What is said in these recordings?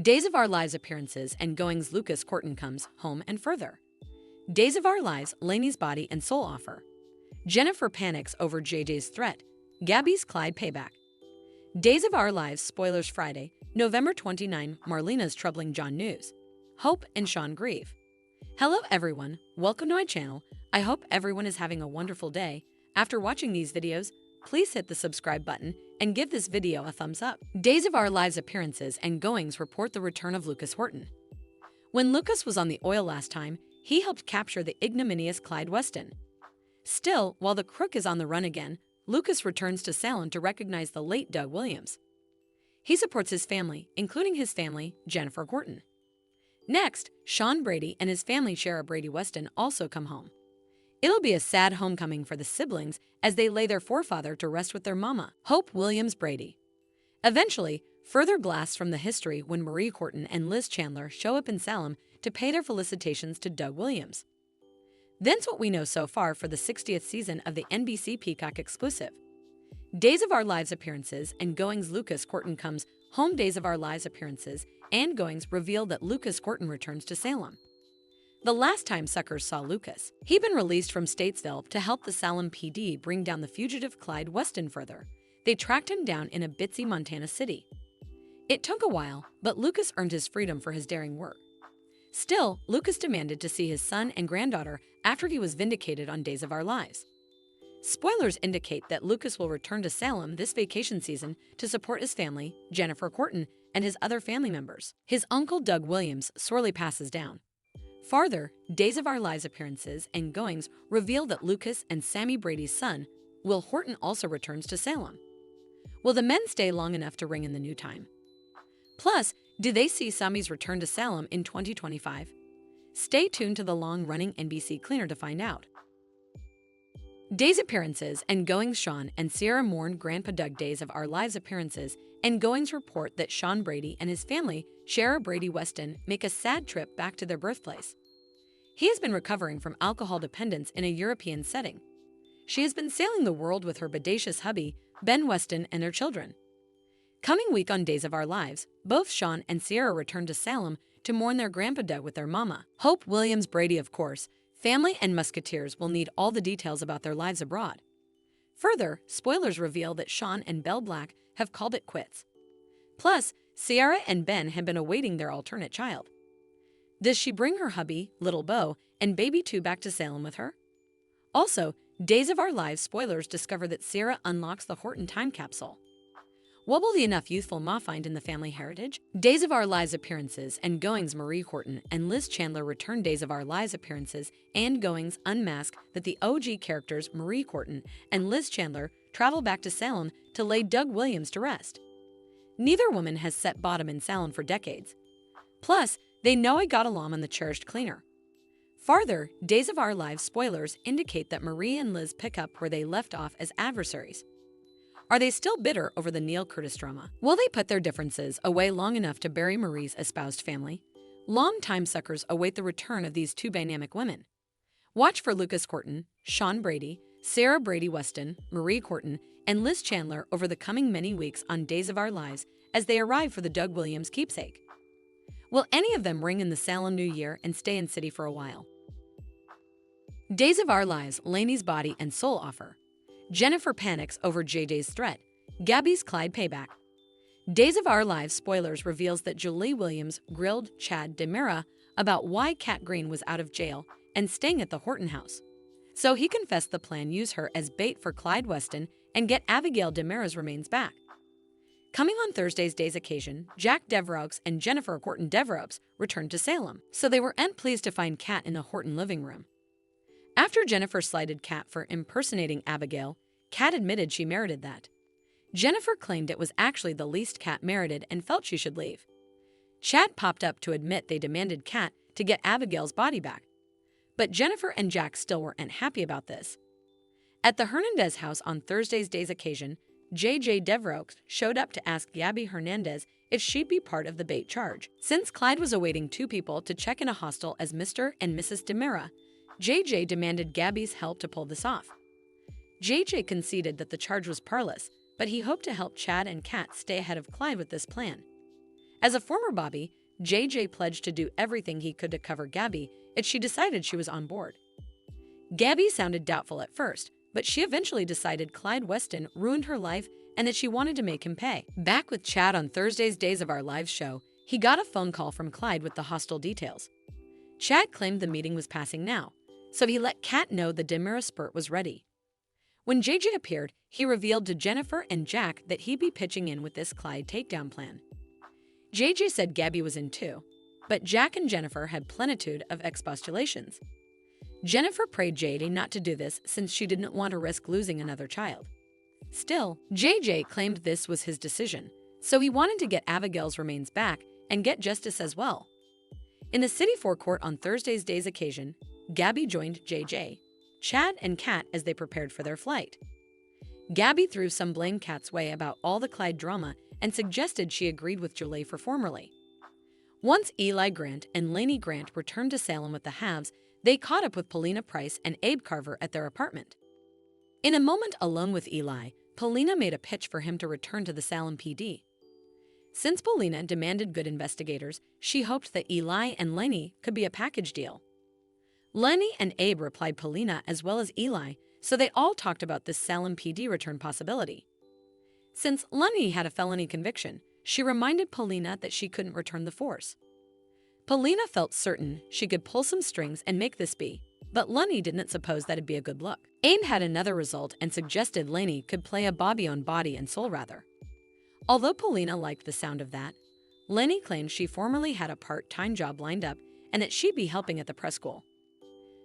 Days of Our Lives appearances and goings Lucas Corton comes home and further. Days of Our Lives Lainey's body and soul offer. Jennifer panics over JJ's threat. Gabby's Clyde payback. Days of Our Lives spoilers Friday, November 29 Marlena's troubling John news. Hope and Sean grieve. Hello everyone, welcome to my channel. I hope everyone is having a wonderful day. After watching these videos, please hit the subscribe button and give this video a thumbs up. Days of Our Lives appearances and goings report the return of Lucas Horton. When Lucas was on the oil last time, he helped capture the ignominious Clyde Weston. Still, while the crook is on the run again, Lucas returns to Salem to recognize the late Doug Williams. He supports his family, including his family, Jennifer Horton. Next, Sean Brady and his family Shara Brady Weston also come home. It'll be a sad homecoming for the siblings as they lay their forefather to rest with their mama, Hope Williams Brady. Eventually, further blasts from the history when Marie Horton and Liz Chandler show up in Salem to pay their felicitations to Doug Williams. That's what we know so far for the 60th season of the NBC Peacock exclusive. Days of Our Lives appearances and goings Lucas Horton comes home. Days of Our Lives appearances and goings reveal that Lucas Horton returns to Salem. The last time suckers saw Lucas, he'd been released from Statesville to help the Salem PD bring down the fugitive Clyde Weston further. They tracked him down in a bitsy Montana city. It took a while, but Lucas earned his freedom for his daring work. Still, Lucas demanded to see his son and granddaughter after he was vindicated on Days of Our Lives. Spoilers indicate that Lucas will return to Salem this vacation season to support his family, Jennifer Horton, and his other family members. His uncle Doug Williams sorely passes down. Farther, Days of Our Lives appearances and goings reveal that Lucas and Sammy Brady's son, Will Horton, also returns to Salem. Will the men stay long enough to ring in the new time? Plus, do they see Sammy's return to Salem in 2025? Stay tuned to the long-running NBC Cleaner to find out. Days appearances and goings Sean and Sierra mourn Grandpa Doug. Days of Our Lives appearances and goings report that Sean Brady and his family, Shara Brady Weston, make a sad trip back to their birthplace. He has been recovering from alcohol dependence in a European setting. She has been sailing the world with her bodacious hubby, Ben Weston, and their children. Coming week on Days of Our Lives, both Sean and Sierra return to Salem to mourn their Grandpa Doug with their mama, Hope Williams Brady. Of course, family and musketeers will need all the details about their lives abroad. Further, spoilers reveal that Sean and Belle Black have called it quits. Plus, Sierra and Ben have been awaiting their alternate child. Does she bring her hubby, Little Beau, and baby 2 back to Salem with her? Also, Days of Our Lives spoilers discover that Sierra unlocks the Horton time capsule. What will the enough youthful ma find in the family heritage? Days of Our Lives appearances and goings Marie Horton and Liz Chandler return. Days of Our Lives appearances and goings unmask that the OG characters Marie Horton and Liz Chandler travel back to Salem to lay Doug Williams to rest. Neither woman has set bottom in Salem for decades. Plus, they know I got along on the cherished cleaner. Farther, Days of Our Lives spoilers indicate that Marie and Liz pick up where they left off as adversaries. Are they still bitter over the Neil Curtis drama? Will they put their differences away long enough to bury Marie's espoused family? Long-time suckers await the return of these two dynamic women. Watch for Lucas Horton, Sean Brady, Shara Brady Weston, Marie Horton, and Liz Chandler over the coming many weeks on Days of Our Lives as they arrive for the Doug Williams keepsake. Will any of them ring in the Salem New Year and stay in city for a while? Days of Our Lives Lainey's body and soul offer. Jennifer panics over JJ's threat. Gabby's Clyde payback. Days of Our Lives spoilers reveals that Julie Williams grilled Chad DeMera about why Kat Green was out of jail and staying at the Horton house. So he confessed the plan use her as bait for Clyde Weston and get Abigail DeMera's remains back. Coming on Thursday's Days occasion, Jack Devereaux and Jennifer Horton Devereaux returned to Salem, so they weren't pleased to find Kat in the Horton living room. After Jennifer slighted Kat for impersonating Abigail, Kat admitted she merited that. Jennifer claimed it was actually the least Kat merited and felt she should leave. Chad popped up to admit they demanded Kat to get Abigail's body back. But Jennifer and Jack still weren't happy about this. At the Hernandez house on Thursday's Days occasion, J.J. Devereaux showed up to ask Gabby Hernandez if she'd be part of the bait charge. Since Clyde was awaiting 2 people to check in a hostel as Mr. and Mrs. DeMera, J.J. demanded Gabby's help to pull this off. J.J. conceded that the charge was parlous, but he hoped to help Chad and Kat stay ahead of Clyde with this plan. As a former Bobby, JJ pledged to do everything he could to cover Gabby if she decided she was on board. Gabby sounded doubtful at first, but she eventually decided Clyde Weston ruined her life and that she wanted to make him pay. Back with Chad on Thursday's Days of Our Lives show, he got a phone call from Clyde with the hostile details. Chad claimed the meeting was passing now, so he let Kat know the Demira spurt was ready. When JJ appeared, he revealed to Jennifer and Jack that he'd be pitching in with this Clyde takedown plan. JJ said Gabby was in too, but Jack and Jennifer had plenitude of expostulations. Jennifer prayed JJ not to do this since she didn't want to risk losing another child. Still, JJ claimed this was his decision, so he wanted to get Abigail's remains back and get justice as well. In the city forecourt on Thursday's Day's occasion, Gabby joined JJ, Chad, and Kat as they prepared for their flight. Gabby threw some blame Kat's way about all the Clyde drama and suggested she agreed with Julie for formerly. Once Eli Grant and Lainey Grant returned to Salem with the halves, they caught up with Paulina Price and Abe Carver at their apartment. In a moment alone with Eli, Paulina made a pitch for him to return to the Salem PD. Since Paulina demanded good investigators, she hoped that Eli and Lainey could be a package deal. Lenny and Abe replied Paulina as well as Eli, so they all talked about this Salem PD return possibility. Since Lenny had a felony conviction, she reminded Paulina that she couldn't return the force. Paulina felt certain she could pull some strings and make this be, but Lenny didn't suppose that'd be a good look. Abe had another result and suggested Lainey could play a Bobby on body and soul rather. Although Paulina liked the sound of that, Lenny claimed she formerly had a part-time job lined up and that she'd be helping at the press school.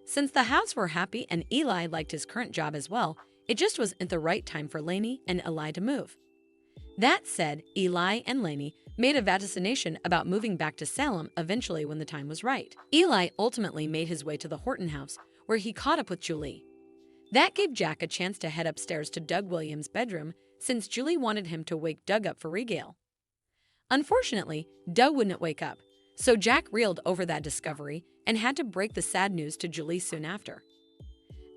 Since the House were happy and Eli liked his current job as well, it just wasn't the right time for Lainey and Eli to move. That said, Eli and Lainey made a vaticination about moving back to Salem eventually when the time was right. Eli ultimately made his way to the Horton house, where he caught up with Julie. That gave Jack a chance to head upstairs to Doug Williams' bedroom since Julie wanted him to wake Doug up for regale. Unfortunately, Doug wouldn't wake up, so Jack reeled over that discovery and had to break the sad news to Julie soon after.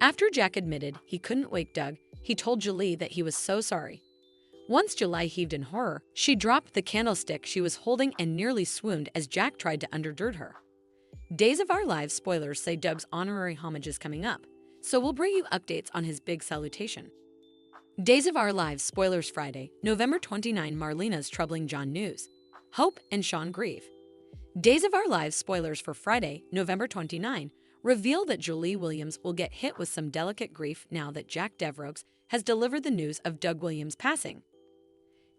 After Jack admitted he couldn't wake Doug, he told Julie that he was so sorry. Once Julie heaved in horror, she dropped the candlestick she was holding and nearly swooned as Jack tried to undergird her. Days of Our Lives spoilers say Doug's honorary homage is coming up, so we'll bring you updates on his big salutation. Days of Our Lives spoilers Friday, November 29. Marlena's troubling John news. Hope and Sean grieve. Days of Our Lives spoilers for Friday, November 29, reveal that Julie Williams will get hit with some delicate grief now that Jack Devereaux has delivered the news of Doug Williams' passing.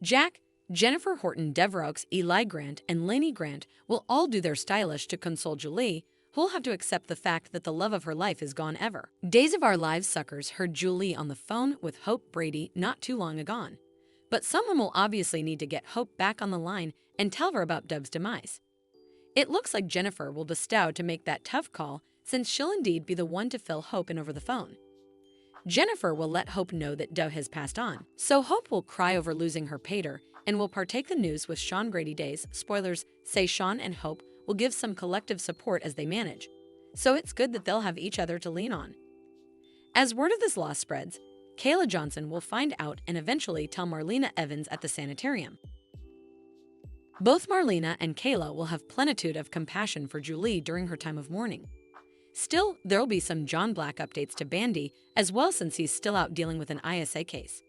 Jack, Jennifer Horton Devereaux, Eli Grant, and Lainey Grant will all do their stylish to console Julie, who'll have to accept the fact that the love of her life is gone ever. Days of Our Lives suckers heard Julie on the phone with Hope Brady not too long ago. But someone will obviously need to get Hope back on the line and tell her about Doug's demise. It looks like Jennifer will bestow to make that tough call since she'll indeed be the one to fill Hope in over the phone. Jennifer will let Hope know that Doug has passed on, so Hope will cry over losing her pater and will partake the news with Sean Grady. Days spoilers say Sean and Hope will give some collective support as they manage, so it's good that they'll have each other to lean on. As word of this loss spreads, Kayla Johnson will find out and eventually tell Marlena Evans at the sanitarium. Both Marlena and Kayla will have plenitude of compassion for Julie during her time of mourning. Still, there'll be some John Black updates to Bandy as well since he's still out dealing with an ISA case.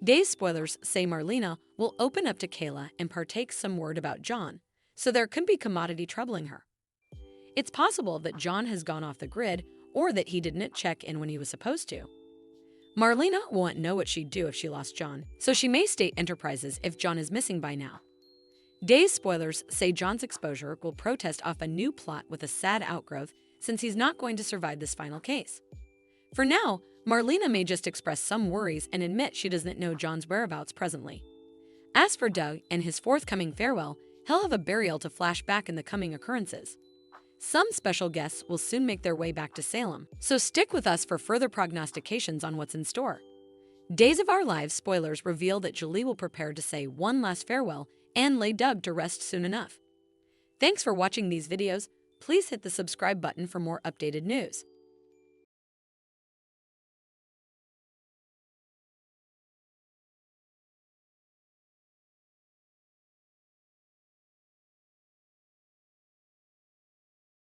Days spoilers say Marlena will open up to Kayla and partake some word about John, so there could be commodity troubling her. It's possible that John has gone off the grid or that he didn't check in when he was supposed to. Marlena won't know what she'd do if she lost John, so she may state enterprises if John is missing by now. Days spoilers say John's exposure will protest off a new plot with a sad outgrowth since he's not going to survive this final case. For now, Marlena may just express some worries and admit she doesn't know John's whereabouts presently. As for Doug and his forthcoming farewell, he'll have a burial to flash back in the coming occurrences. Some special guests will soon make their way back to Salem, so stick with us for further prognostications on what's in store. Days of Our Lives spoilers reveal that Julie will prepare to say one last farewell and lay Doug to rest soon enough. Thanks for watching these videos. Please hit the subscribe button for more updated news.